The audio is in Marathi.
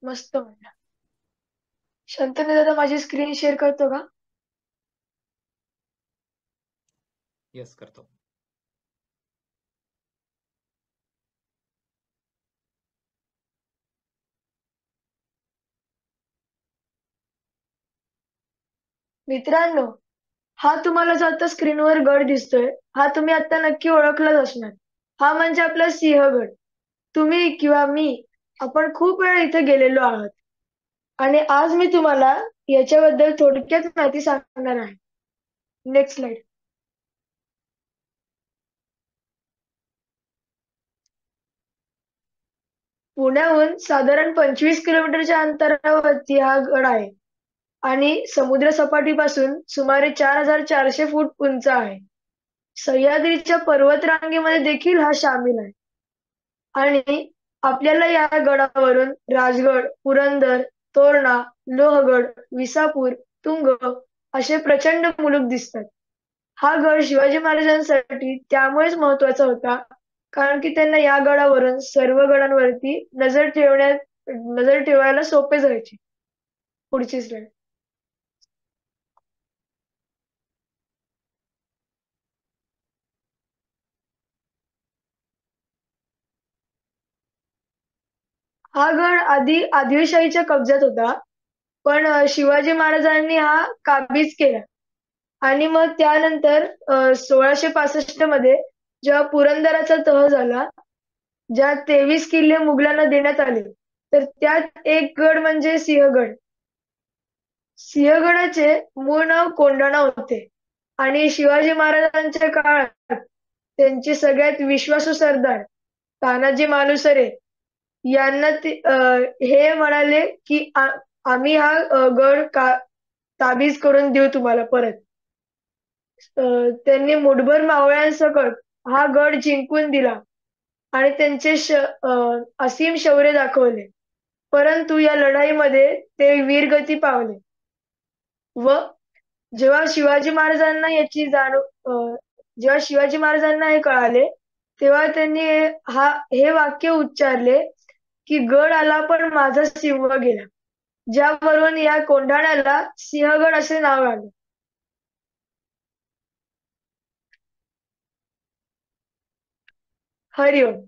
मस्त म्हणलं. शंतनू दादा माझी स्क्रीन शेअर करतो का? येस करतो. मित्रांनो, हा तुम्हाला जो आता स्क्रीनवर गड दिसतोय, हा तुम्ही आता नक्की ओळखलाच असणार. हा म्हणजे आपला सिंहगड. तुम्ही किंवा मी आपण खूप वेळा इथे गेलेलो आहोत आणि आज मी तुम्हाला याच्याबद्दल थोडक्यात माहिती सांगणार आहे. Next slide. पुण्याहून साधारण 25 किलोमीटरच्या अंतरावरती हा गड आहे आणि समुद्र सपाटीपासून सुमारे 4400 फूट उंच आहे. सह्याद्रीच्या पर्वतरांगेमध्ये देखील हा शामिल आहे. आणि आपल्याला या गडावरून राजगड, पुरंदर, तोरणा, लोहगड, विसापूर, तुंग असे प्रचंड मुलुख दिसतात. हा गड शिवाजी महाराजांसाठी त्यामुळेच महत्वाचा होता, कारण की त्यांना या गडावरून सर्व गडांवरती नजर ठेवायला सोपे जायचे. पुढची स्लाईड. हा गड आधी आदिलशाहीच्या कब्जात होता, पण शिवाजी महाराजांनी हा काबीज केला. आणि मग त्यानंतर 1665 मध्ये जेव्हा पुरंदराचा तह झाला, ज्यात 23 किल्ले मुघलांना देण्यात आले, तर त्यात एक गड म्हणजे सिंहगड. सिंहगडाचे मूळ नाव कोंढाणा होते आणि शिवाजी महाराजांच्या काळात त्यांचे सगळ्यात विश्वासू सरदार तानाजी मालुसरे यांना हे म्हणाले की आम्ही हा गड ताबीज करून देऊ तुम्हाला परत. त्यांनी मुठभर मावळ्यांसकट हा गड जिंकून दिला आणि त्यांचे असीम शौर्य दाखवले. परंतु या लढाईमध्ये ते वीरगती पावले व जेव्हा शिवाजी महाराजांना याची जाणीव जेव्हा शिवाजी महाराजांना हे कळाले, तेव्हा त्यांनी हे वाक्य उच्चारले की गड आला पण माझा सिंह गेला, ज्यावरून या कोंढाण्याला सिंहगड असे नाव आले. हरिओम.